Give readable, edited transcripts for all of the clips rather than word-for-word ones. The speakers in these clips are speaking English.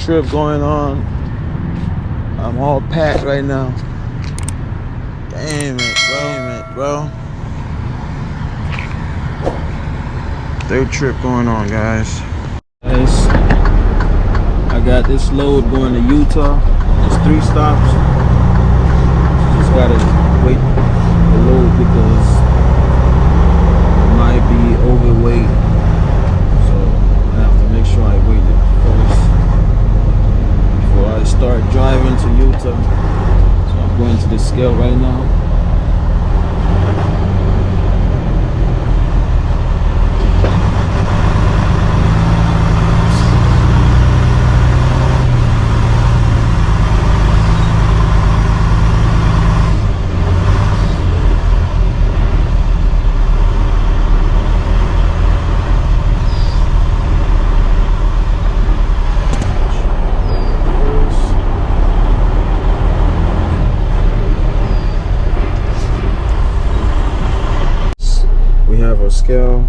trip going on. I'm all packed right now. Damn it, bro. Third trip going on, guys. I got this load going to Utah. It's 3 stops. Just gotta wait the load because it might be overweight. So I have to make sure I wait it first before I start driving to Utah. So I'm going to the scale right now. Scale,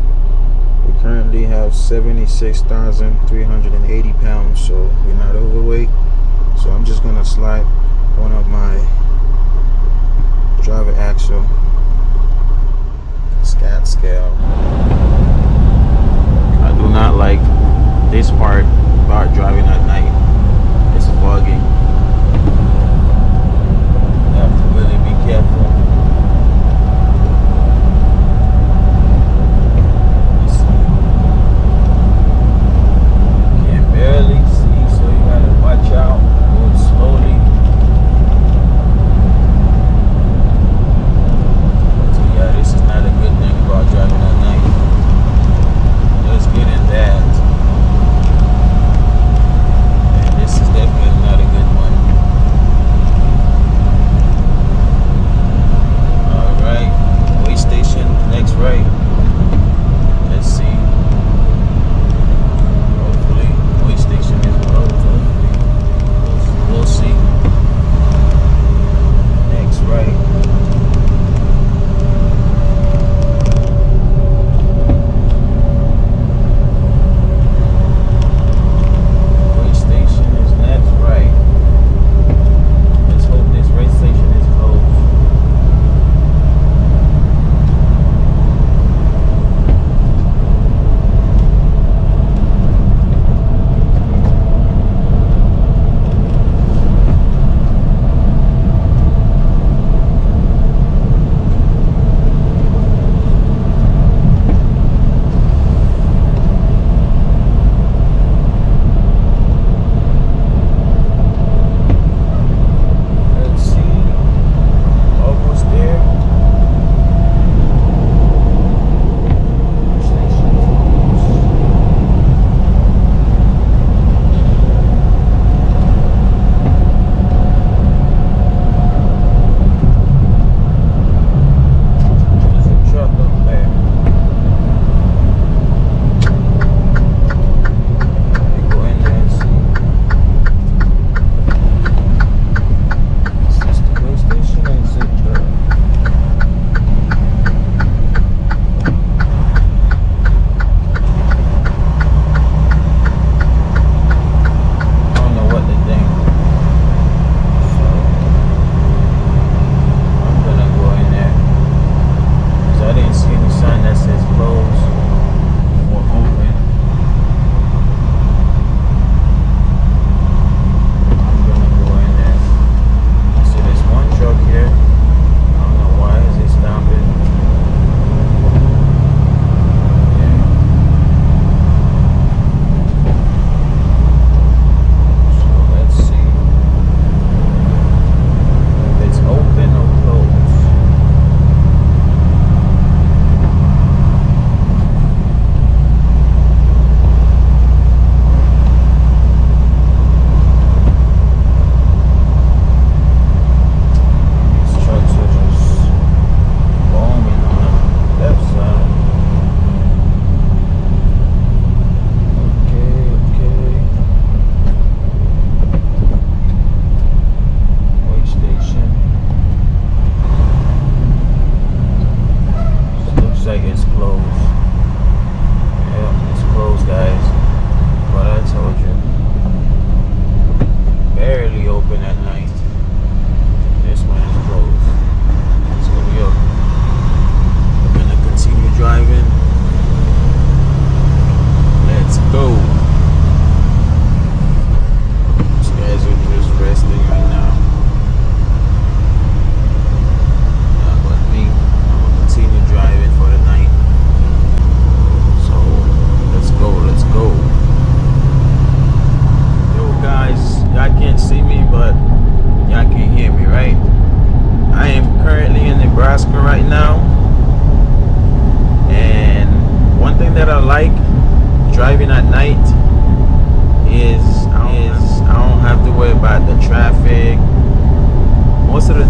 we currently have 76,380 pounds, so we're not overweight. So I'm just gonna slide one of my driver axle scat scale. I do not like this part about driving at night. It's fogging. You have to really be careful. Barely see, so you gotta watch out, go slowly.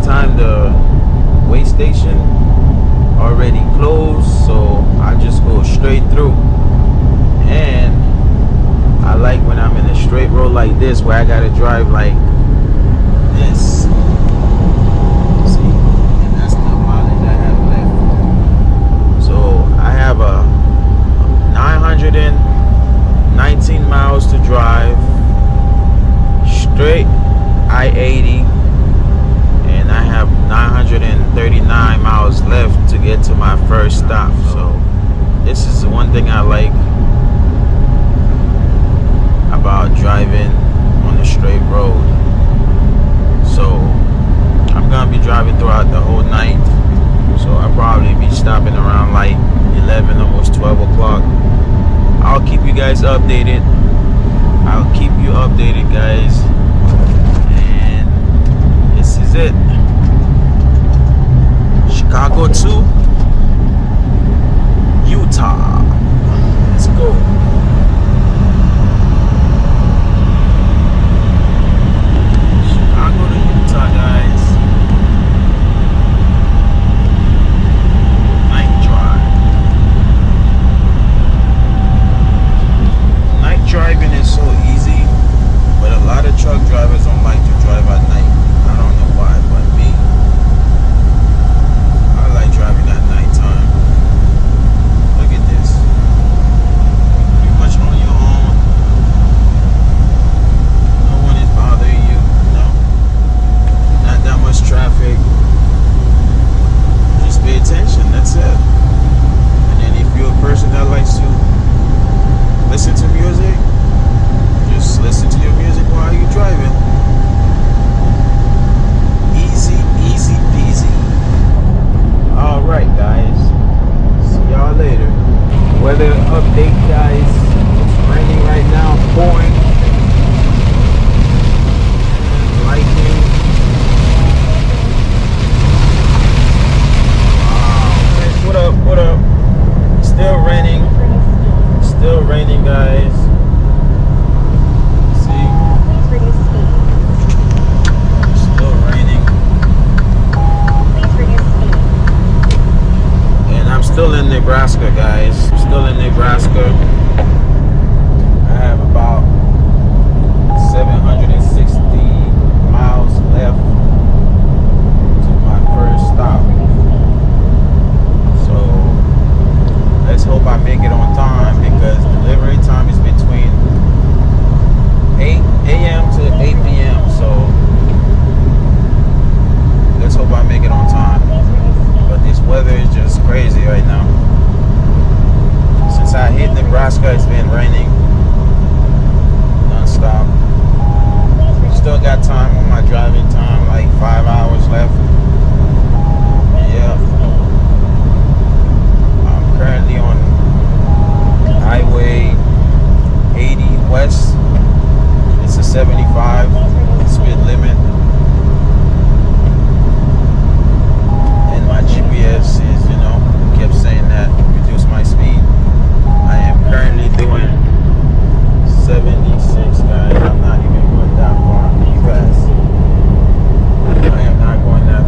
time the weigh station already closed, so I just go straight through. And I like when I'm in a straight road like this, where I gotta drive like this. See, and that's the mileage I have left. So I have a 919 miles to drive straight I-80, and I have 939 miles left to get to my first stop. So this is the one thing I like about driving on a straight road. So I'm gonna be driving throughout the whole night, so I'll probably be stopping around like 11, almost 12 o'clock. I'll keep you guys updated. I'll keep you updated, guys. And this is it. Chicago to Utah. Let's go. Chicago to Utah, guys. Night drive. Night driving is so easy, but a lot of truck drivers don't like to drive at night. I don't know why, but me, I like driving at nighttime. Look at this. Pretty much on your own. No one is bothering you. No. Not that much traffic. Just pay attention. That's it. And then if you're a person that likes to listen to music, just listen to your music while you're driving. Easy, easy peasy. Alright, guys. See y'all later. Weather update, guys. It's raining right now, pouring. Lightning. Wow. What up? What up? Still raining. Still raining, guys. See? Please reduce speed. Still raining. Please reduce speed. And I'm still in Nebraska, guys. I'm still in Nebraska. I have about 760 miles left to my first stop. So let's hope I make it on time, because delivery time is between 8 a.m. to 8 p.m. So let's hope I make it on time. But this weather is just crazy right now. Since I hit Nebraska, it's been raining non-stop. Still got time on my driving time, like 5 hours left. Yeah. I'm currently on Highway 80 West. It's a 75 speed limit. And my GPS is, kept saying that reduce my speed. I am currently doing 76, guys. I'm not even going that far fast. I am not going that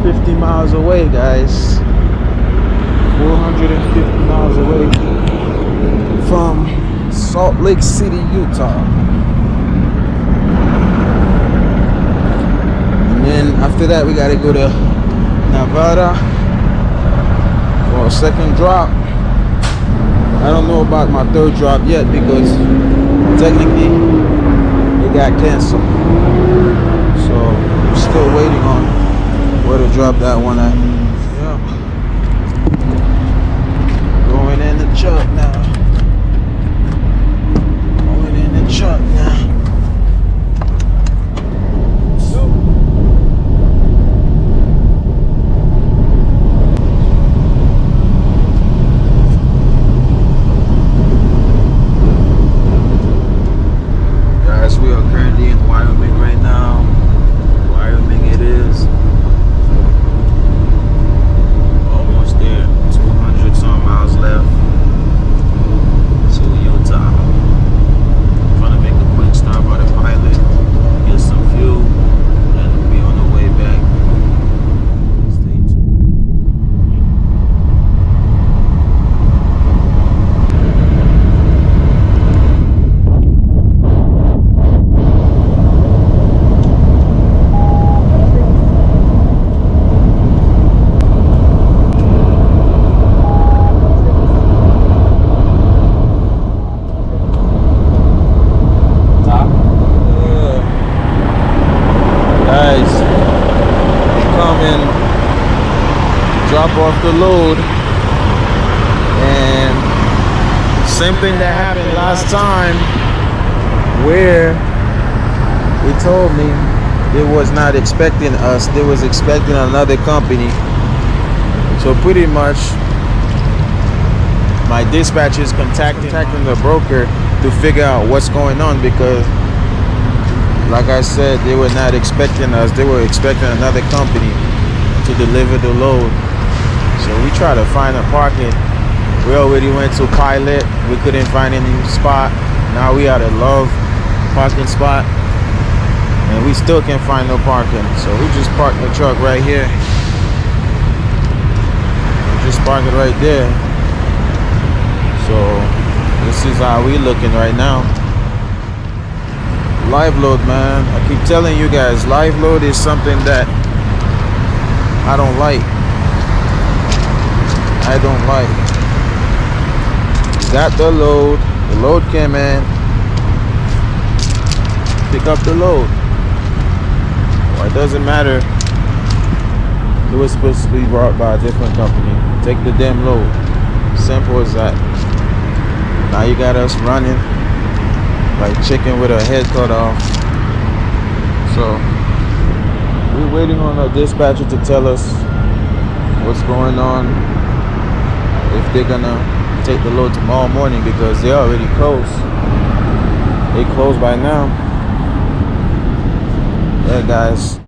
450 miles away, guys. 450 miles away from Salt Lake City, Utah. And then after that, we gotta go to Nevada for a second drop. I don't know about my third drop yet because technically it got canceled. So I'm still waiting on where to drop that one at. Yeah. Going in the truck now. Going in the truck now. We are currently in Wyoming right now. Wyoming it is. Almost there. 200 some miles left to Utah. I'm trying to make a quick stop at the pilot, get some fuel, and we'll be on the way back. Stay tuned. Guys, we come and drop off the load, and same thing that happened last time, where they told me they was not expecting us, they was expecting another company. So pretty much my dispatch is contacting the broker to figure out what's going on, because like I said, they were not expecting us. They were expecting another company to deliver the load. So we tried to find a parking. We already went to Pilot. We couldn't find any spot. Now we at a Love parking spot, and we still can't find no parking. So we just parked the truck right here. We just parked it right there. So this is how we looking right now. Live load, man. I keep telling you guys, live load is something that I don't like. I don't like. Got the load came in, pick up the load. Well, it doesn't matter. It was supposed to be brought by a different company. Take the damn load. Simple as that. Now you got us running like chicken with a head cut off. So we're waiting on our dispatcher to tell us what's going on, if they're gonna take the load tomorrow morning, because they already closed. They closed by now. Yeah, guys.